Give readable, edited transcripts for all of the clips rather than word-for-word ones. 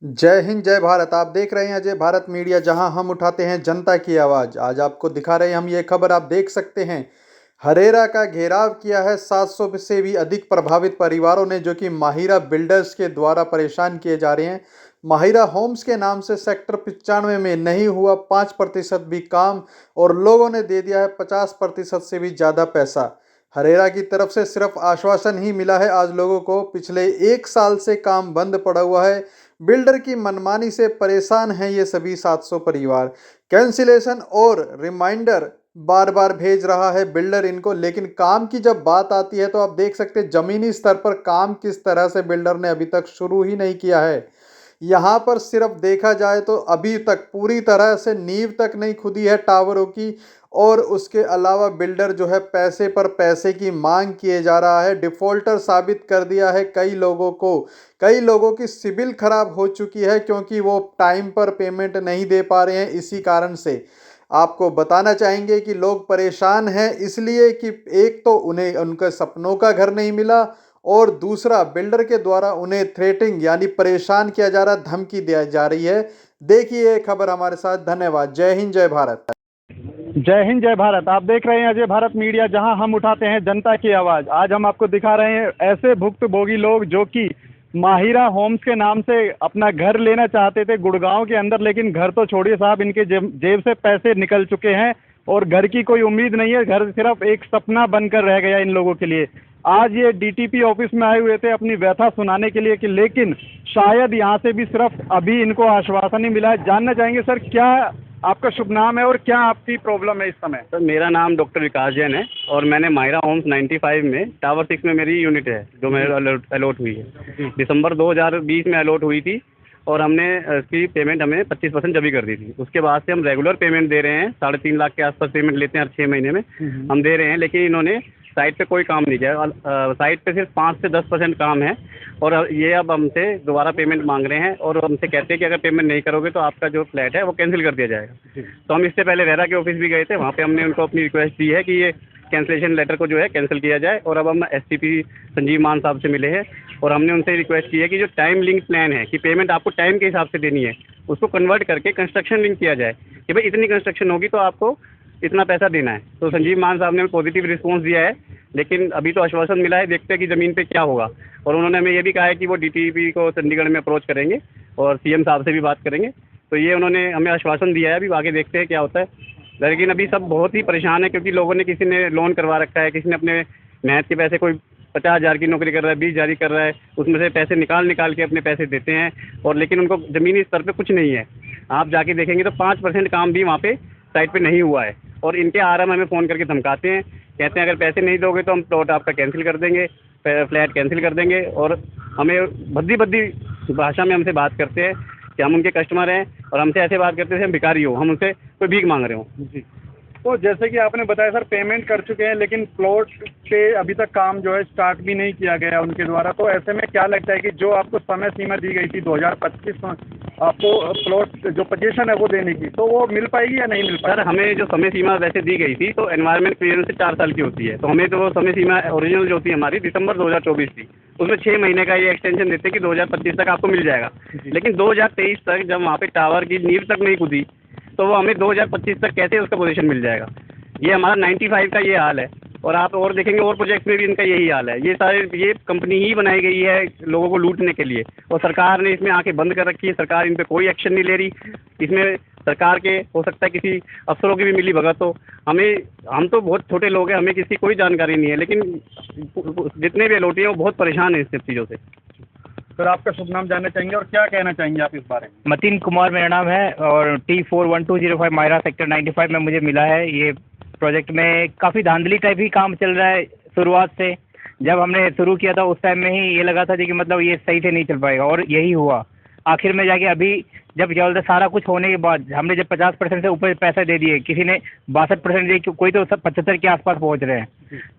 जय हिंद जय भारत। आप देख रहे हैं अजय भारत मीडिया, जहां हम उठाते हैं जनता की आवाज। आज आपको दिखा रहे हैं हम ये खबर, आप देख सकते हैं। हरेरा का घेराव किया है 700 से भी अधिक प्रभावित परिवारों ने, जो कि माहिरा बिल्डर्स के द्वारा परेशान किए जा रहे हैं। माहिरा होम्स के नाम से सेक्टर 95 में नहीं हुआ 5% भी काम, और लोगों ने दे दिया है 50% से भी ज्यादा पैसा। हरेरा की तरफ से सिर्फ आश्वासन ही मिला है आज लोगों को। पिछले 1 साल से काम बंद पड़ा हुआ है। बिल्डर की मनमानी से परेशान हैं ये सभी 700 परिवार। कैंसिलेशन और रिमाइंडर बार बार भेज रहा है बिल्डर इनको, लेकिन काम की जब बात आती है तो आप देख सकते हैं जमीनी स्तर पर काम किस तरह से बिल्डर ने अभी तक शुरू ही नहीं किया है। यहाँ पर सिर्फ देखा जाए तो अभी तक पूरी तरह से नींव तक नहीं खुदी है टावरों की, और उसके अलावा बिल्डर जो है पैसे पर पैसे की मांग किए जा रहा है। डिफॉल्टर साबित कर दिया है कई लोगों को। कई लोगों की सिबिल खराब हो चुकी है क्योंकि वो टाइम पर पेमेंट नहीं दे पा रहे हैं। इसी कारण से आपको बताना चाहेंगे कि लोग परेशान हैं, इसलिए कि एक तो उन्हें उनके सपनों का घर नहीं मिला, और दूसरा बिल्डर के द्वारा उन्हें थ्रेटिंग यानी परेशान किया जा रहा, धमकी दी जा रही है। देखिए ये खबर हमारे साथ। धन्यवाद। जय हिंद जय भारत। जय हिंद जय भारत। आप देख रहे हैं अजय भारत मीडिया, जहां हम उठाते हैं जनता की आवाज़। आज हम आपको दिखा रहे हैं ऐसे भुक्तभोगी लोग जो कि माहिरा होम्स के नाम से अपना घर लेना चाहते थे गुड़गांव के अंदर, लेकिन घर तो छोड़िए साहब, इनके जेब से पैसे निकल चुके हैं और घर की कोई उम्मीद नहीं है। घर सिर्फ एक सपना बनकर रह गया इन लोगों के लिए। आज ये डीटीपी ऑफिस में आए हुए थे अपनी व्यथा सुनाने के लिए कि लेकिन शायद यहाँ से भी सिर्फ अभी इनको आश्वासन ही मिला है। जानना चाहेंगे सर, क्या आपका शुभ नाम है और क्या आपकी प्रॉब्लम है इस समय? सर मेरा नाम डॉक्टर विकास जैन है और मैंने माहिरा होम्स 95 में टावर 6 में मेरी यूनिट है जो मेरे अलॉट हुई है। दिसंबर 2020 में अलॉट हुई थी और हमने इसकी पेमेंट हमें 25% जमा कर दी थी। उसके बाद से हम रेगुलर पेमेंट दे रहे हैं, 3.5 लाख के आसपास पेमेंट लेते हैं हर 6 महीने में हम दे रहे हैं। लेकिन इन्होंने साइट पे कोई काम नहीं किया। साइट पे सिर्फ 5 से 10% काम है और ये अब हमसे दोबारा पेमेंट मांग रहे हैं और हमसे कहते हैं कि अगर पेमेंट नहीं करोगे तो आपका जो फ्लैट है वो कैंसिल कर दिया जाएगा। तो हम इससे पहले रेरा के ऑफिस भी गए थे, वहाँ पे हमने उनको अपनी रिक्वेस्ट दी है कि ये कैंसिलेशन लेटर को जो है कैंसिल किया जाए। और अब हम एसटीपी संजीव मान साहब से मिले हैं और हमने उनसे रिक्वेस्ट की है कि जो टाइम लिंक प्लान है कि पेमेंट आपको टाइम के हिसाब से देनी है, उसको कन्वर्ट करके कंस्ट्रक्शन लिंक किया जाए कि भाई इतनी कंस्ट्रक्शन होगी तो आपको इतना पैसा देना है। तो संजीव मान साहब ने पॉजिटिव रिस्पॉन्स दिया है, लेकिन अभी तो आश्वासन मिला है, देखते हैं कि ज़मीन पे क्या होगा। और उन्होंने हमें ये भी कहा है कि वो डीटीपी को चंडीगढ़ में अप्रोच करेंगे और सीएम साहब से भी बात करेंगे। तो ये उन्होंने हमें आश्वासन दिया है, अभी आगे देखते हैं क्या होता है। लेकिन अभी सब बहुत ही परेशान है क्योंकि लोगों ने, किसी ने लोन करवा रखा है, किसी ने अपने मेहनत के पैसे, कोई 50,000 की नौकरी कर रहा है, 20,000 कर रहा है, उसमें से पैसे निकाल के अपने पैसे देते हैं और लेकिन उनको ज़मीनी स्तर पे कुछ नहीं है। आप जाके देखेंगे तो 5% काम भी वहाँ पे साइट पे नहीं हुआ है। और इनके आरएम हमें फ़ोन करके धमकाते हैं, कहते हैं अगर पैसे नहीं दोगे तो हम प्लॉट आपका कैंसिल कर देंगे, फ्लैट कैंसिल कर देंगे। और हमें भद्दी भद्दी भाषा में हमसे बात करते हैं कि हम उनके कस्टमर हैं और हमसे ऐसे बात करते हैं हम भिखारी हो, हम उनसे कोई भीख मांग रहे हो। जी, तो जैसे कि आपने बताया सर, पेमेंट कर चुके हैं लेकिन प्लॉट पे अभी तक काम जो है स्टार्ट भी नहीं किया गया उनके द्वारा। तो ऐसे में क्या लगता है कि जो आपको समय सीमा दी गई थी 2025 में आपको प्लॉट जो पोजीशन है वो देने की, तो वो मिल पाएगी या नहीं मिल पाएगी? सर हमें जो समय सीमा वैसे दी गई थी तो एनवायरनमेंट क्लियरेंस से 4 साल की होती है, तो हमें तो वो समय सीमा ओरिजिनल जो थी हमारी दिसंबर 2024 थी, उसमें 6 महीने का ये एक्सटेंशन देते कि 2025 तक आपको मिल जाएगा। लेकिन 2023 तक जब वहाँ पे टावर की नींव तक नहीं कूदी तो वो हमें 2025 तक कैसे उसका पोजीशन मिल जाएगा। ये हमारा 95 का ये हाल है और आप और देखेंगे और प्रोजेक्ट में भी इनका यही हाल है। ये कंपनी ही बनाई गई है लोगों को लूटने के लिए और सरकार ने इसमें आके बंद कर रखी है। सरकार इन पे कोई एक्शन नहीं ले रही। इसमें सरकार के हो सकता है किसी अफसरों की भी मिली भगत हो। हम तो बहुत छोटे लोग हैं, हमें किसी कोई जानकारी नहीं है, लेकिन जितने भी अलॉटी हैं वो बहुत परेशान हैं इस सब चीज़ों से। सर आपका शुभ नाम जानना चाहेंगे और क्या कहना चाहेंगे आप इस बारे में? मतीन कुमार मेरा नाम है और T41205 माहिरा सेक्टर 95 में मुझे मिला है। ये प्रोजेक्ट में काफ़ी धांधली टाइप ही काम चल रहा है शुरुआत से। जब हमने शुरू किया था उस टाइम में ही ये लगा था कि मतलब ये सही से नहीं चल पाएगा और यही हुआ। आखिर में जाके अभी जब क्या बोलते सारा कुछ होने के बाद हमने जब 50% से ऊपर पैसे दे दिए, किसी ने 62% दिए, कोई तो 75 के आसपास पहुंच रहे हैं,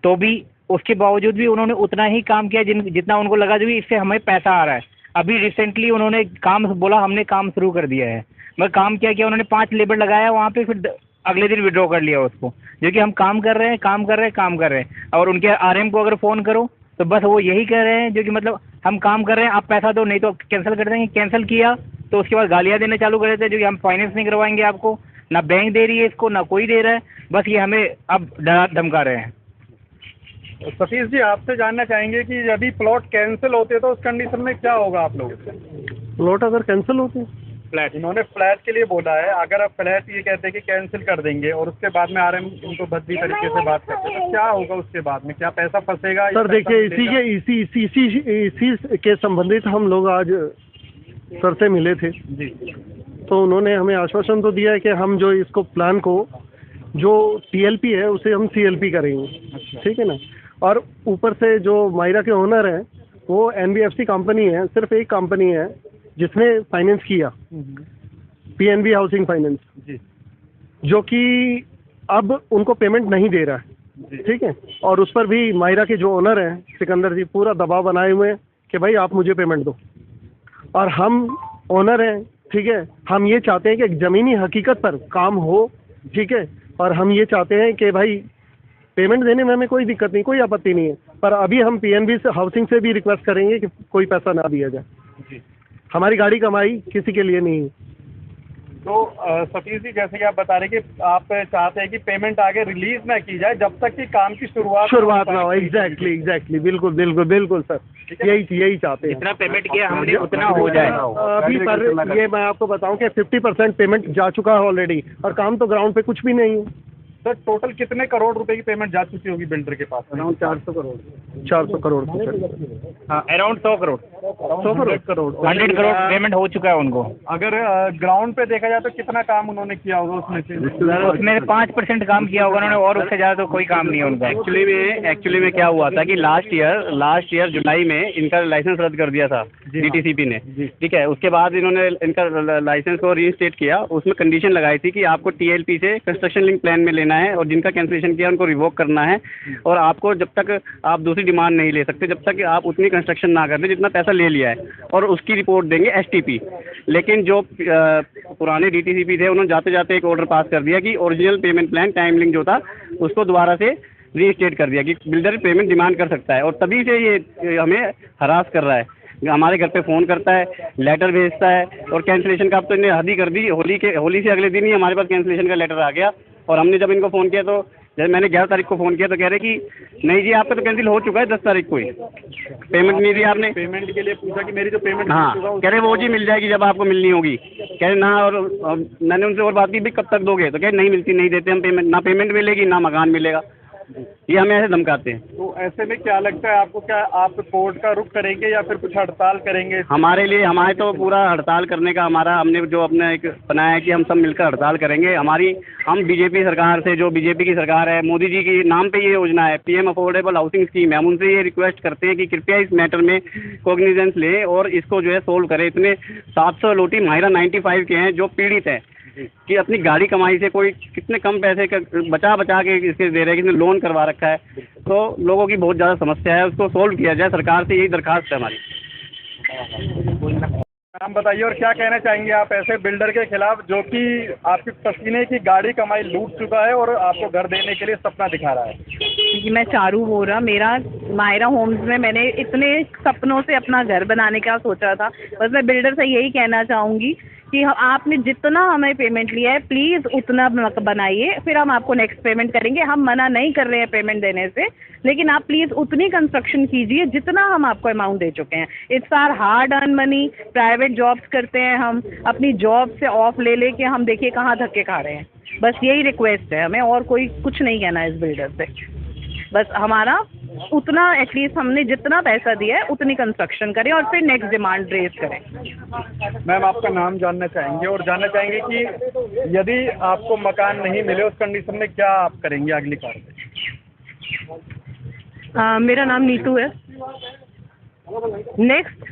तो भी उसके बावजूद भी उन्होंने उतना ही काम किया जितना उनको लगा जो इससे हमें पैसा आ रहा है। अभी रिसेंटली उन्होंने काम बोला, हमने काम शुरू कर दिया है, मगर काम क्या किया उन्होंने 5 लेबर लगाया वहाँ पे, फिर अगले दिन विड्रॉ कर लिया उसको। जो कि हम काम कर रहे हैं और उनके आरएम को अगर फ़ोन करो तो बस वो यही कह रहे हैं जो कि मतलब हम काम कर रहे हैं, आप पैसा दो नहीं तो कैंसिल कर देंगे। कैंसिल किया तो उसके बाद गालियाँ देना चालू कर देते हैं, जो कि हम फाइनेंस नहीं करवाएंगे आपको, ना बैंक दे रही है इसको, ना कोई दे रहा है, बस ये हमें अब डरा धमका रहे हैं। सतीश जी, आपसे जानना चाहेंगे कि यदि प्लॉट कैंसिल होते तो उस कंडीशन में क्या होगा आप लोगों से? प्लॉट अगर कैंसिल होते हैं, फ्लैट, इन्होंने फ्लैट के लिए बोला है, अगर आप फ्लैट ये कहते हैं कि कैंसिल कर देंगे और उसके बाद में आरएम उनको भद्दी तरीके से बात करते हैं, तो क्या होगा उसके बाद में? क्या पैसा फंसेगा? सर देखिए, इसी के संबंधित हम लोग आज सर से मिले थे जी, तो उन्होंने हमें आश्वासन तो दिया है कि हम जो इसको प्लान को जो टीएलपी है उसे हम सीएलपी करेंगे, ठीक है ना। और ऊपर से जो मायरा के ओनर हैं वो एनबीएफसी कंपनी है, सिर्फ एक कंपनी है जिसने फाइनेंस किया, पीएनबी हाउसिंग फाइनेंस जी, जो कि अब उनको पेमेंट नहीं दे रहा है, ठीक है। और उस पर भी मायरा के जो ओनर हैं सिकंदर जी पूरा दबाव बनाए हुए हैं कि भाई आप मुझे पेमेंट दो। और हम ओनर हैं, ठीक है, हम ये चाहते हैं कि ज़मीनी हकीकत पर काम हो, ठीक है। और हम ये चाहते हैं कि भाई पेमेंट देने में हमें कोई दिक्कत नहीं, कोई आपत्ति नहीं है, पर अभी हम पीएनबी से हाउसिंग से भी रिक्वेस्ट करेंगे कि कोई पैसा ना दिया जाए। हमारी गाड़ी कमाई किसी के लिए नहीं है। तो सतीश जी, जैसे कि आप बता रहे कि आप चाहते हैं कि पेमेंट आगे रिलीज ना की जाए जब तक कि काम की शुरुआत ना हो। एग्जैक्टली, बिल्कुल सर, यही चाहते हैं। जितना पेमेंट किया हमने उतना हो जाए। अभी पर ये मैं आपको बताऊं कि 50% पेमेंट जा चुका है ऑलरेडी, और काम तो ग्राउंड पे कुछ भी नहीं है। सर, टोटल कितने करोड़ रुपए की पेमेंट जा चुकी होगी बिल्डर के पास? अराउंड 400 करोड़। हाँ, अराउंड 100 करोड़ 100 करोड़ 100 करोड़ पेमेंट हो चुका है उनको। अगर ग्राउंड पे देखा जाए तो कितना काम उन्होंने किया होगा उसमें से? उसमें 5% काम किया होगा उन्होंने, और उससे ज़्यादा तो कोई काम नहीं है उनका। एक्चुअली में क्या हुआ था कि लास्ट ईयर जुलाई में इनका लाइसेंस रद्द कर दिया था डीटीसीपी ने, ठीक है। उसके बाद इन्होंने इनका लाइसेंस को रीइंस्टेट किया। उसमें कंडीशन लगाई थी कि आपको टीएलपी से कंस्ट्रक्शन लिंक प्लान में लेना है, और जिनका कैंसिलेशन किया उनको रिवोक करना है, और आपको जब तक आप दूसरी डिमांड नहीं ले सकते जब तक आप उतनी कंस्ट्रक्शन ना कर दें जितना पैसा ले लिया है, और उसकी रिपोर्ट देंगे एसटीपी। लेकिन जो पुराने डीटीसीपी थे उन्होंने जाते जाते एक ऑर्डर पास कर दिया कि original payment plan time link जो था उसको दोबारा से रीस्टेट कर दिया कि बिल्डर पेमेंट डिमांड कर सकता है, और तभी से ये हमें हरास कर रहा है। हमारे घर पे फ़ोन करता है, लेटर भेजता है, और कैंसिलेशन का अब तो इन्हें हद ही कर दी। होली से अगले दिन ही हमारे पास कैंसिलेशन का लेटर आ गया, और हमने जब इनको फ़ोन किया तो जब मैंने 11 तारीख को फ़ोन किया तो कह रहे कि नहीं जी आपका तो कैंसिल हो चुका है, 10 तारीख को ही पेमेंट नहीं दी आपने। पेमेंट के लिए पूछा कि मेरी जो पेमेंट, हाँ, कह रहे वो जी मिल जाएगी जब आपको मिलनी होगी। कह रहे ना, और मैंने उनसे और बात की भी कब तक दोगे, तो कह नहीं मिलती, नहीं देते हम पेमेंट, ना पेमेंट मिलेगी ना मकान मिलेगा। ये हमें ऐसे धमकाते हैं। तो ऐसे में क्या लगता है आपको, क्या आप कोर्ट का रुख करेंगे या फिर कुछ हड़ताल करेंगे? हमारे तो पूरा हड़ताल करने का हमने जो अपना एक बनाया है कि हम सब मिलकर हड़ताल करेंगे। हम बीजेपी सरकार से, जो बीजेपी की सरकार है, मोदी जी की नाम पे ये योजना है, पीएम अफोर्डेबल हाउसिंग स्कीम है, हम उनसे ये रिक्वेस्ट करते हैं कि कृपया इस मैटर में कॉग्निजेंस लें और इसको जो है सोल्व करें। इतने 700 लोटी माहिरा 95 के हैं जो पीड़ित हैं कि अपनी गाड़ी कमाई से कोई कितने कम पैसे बचा के इसके दे रहे हैं, किसने लोन करवा रखा है। तो लोगों की बहुत ज़्यादा समस्या है, उसको सोल्व किया जाए, सरकार से यही दरखास्त है हमारी। नाम बताइए और क्या कहना चाहेंगे आप ऐसे बिल्डर के खिलाफ जो कि आपकी पसीने की गाड़ी कमाई लूट चुका है और आपको घर देने के लिए सपना दिखा रहा है? जी, मैं चारू बोल रहा। मेरा मायरा होम्स में मैंने इतने सपनों से अपना घर बनाने का सोचा था। बस मैं बिल्डर से यही कहना चाहूँगी कि आपने जितना हमें पेमेंट लिया है प्लीज़ उतना बनाइए, फिर हम आपको नेक्स्ट पेमेंट करेंगे। हम मना नहीं कर रहे हैं पेमेंट देने से, लेकिन आप प्लीज़ उतनी कंस्ट्रक्शन कीजिए जितना हम आपको अमाउंट दे चुके हैं। It's are hard earn money. Private jobs करते हैं हम, अपनी जॉब से ऑफ ले लेके हम देखिए कहाँ धक्के खा रहे हैं। बस यही रिक्वेस्ट है हमें, और कोई कुछ नहीं कहना है इस बिल्डर से। बस हमारा उतना एटलीस्ट हमने जितना पैसा दिया है उतनी कंस्ट्रक्शन करें और फिर नेक्स्ट डिमांड रेज करें। मैम, आपका नाम जानना चाहेंगे और जानना चाहेंगे कि यदि आपको मकान नहीं मिले उस कंडीशन में क्या आप करेंगे अगली कार्रवाई? मेरा नाम नीतू है। नेक्स्ट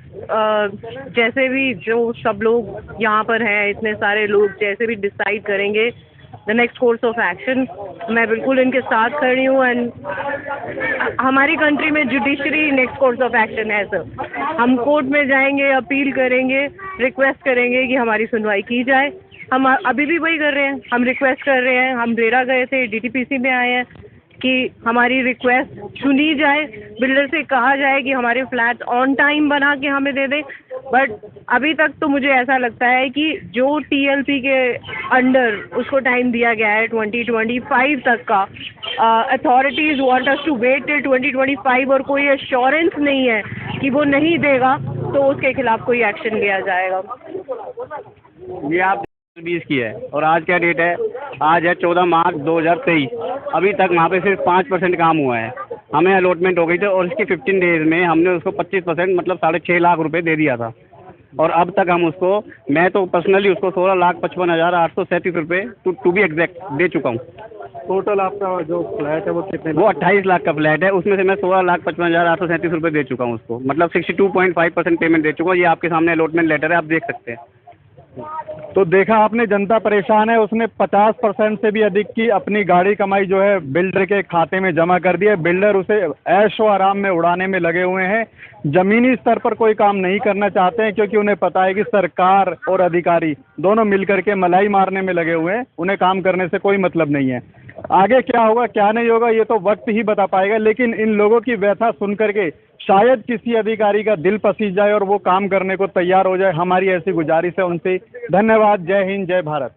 जैसे भी जो सब लोग यहाँ पर हैं, इतने सारे लोग जैसे भी डिसाइड करेंगे the next course of action, मैं बिल्कुल इनके साथ खड़ी हूँ। एंड हमारी कंट्री में judiciary next course of action है सर। हम कोर्ट में जाएंगे, अपील करेंगे, रिक्वेस्ट करेंगे कि हमारी सुनवाई की जाए। हम अभी भी वही कर रहे हैं, हम रिक्वेस्ट कर रहे हैं। हम रेरा गए थे, डीटीपीसी में आए हैं, कि हमारी रिक्वेस्ट सुनी जाए, बिल्डर से कहा जाए कि हमारे फ्लैट्स ऑन टाइम बना के हमें दे दें। बट अभी तक तो मुझे ऐसा लगता है कि जो टीएलपी के अंडर उसको टाइम दिया गया है 2025 तक का, authorities want us to wait till 2025 और कोई एश्योरेंस नहीं है कि वो नहीं देगा तो उसके खिलाफ कोई एक्शन लिया जाएगा। ये आप 20 की है और आज क्या डेट है? आज है 14 मार्च 2023। अभी तक वहाँ पे सिर्फ 5% काम हुआ है। हमें अलॉटमेंट हो गई थी और इसके 15 डेज में हमने उसको 25% मतलब 6.5 लाख रुपए दे दिया था। और अब तक हम उसको, मैं तो पर्सनली उसको 16,55,837 रुपये टू बी एग्जैक्ट दे चुका हूँ। टोटल आपका जो फ्लैट है वो कितने वो 28 लाख का फ्लैट है, उसमें से मैं 16,55,837 रुपये दे चुका हूँ उसको, मतलब 62.5% पेमेंट दे चुका हूँ। ये आपके सामने अलॉटमेंट लेटर है, आप देख सकते हैं। तो देखा आपने, जनता परेशान है। उसने 50% से भी अधिक की अपनी गाड़ी कमाई जो है बिल्डर के खाते में जमा कर दी है। बिल्डर उसे ऐशो आराम में उड़ाने में लगे हुए हैं, जमीनी स्तर पर कोई काम नहीं करना चाहते हैं, क्योंकि उन्हें पता है कि सरकार और अधिकारी दोनों मिलकर के मलाई मारने में लगे हुए हैं। उन्हें काम करने से कोई मतलब नहीं है। आगे क्या होगा क्या नहीं होगा ये तो वक्त ही बता पाएगा, लेकिन इन लोगों की व्यथा सुन करके शायद किसी अधिकारी का दिल पसीज जाए और वो काम करने को तैयार हो जाए। हमारी ऐसी गुजारिश है उनसे। धन्यवाद। जय हिंद, जय भारत।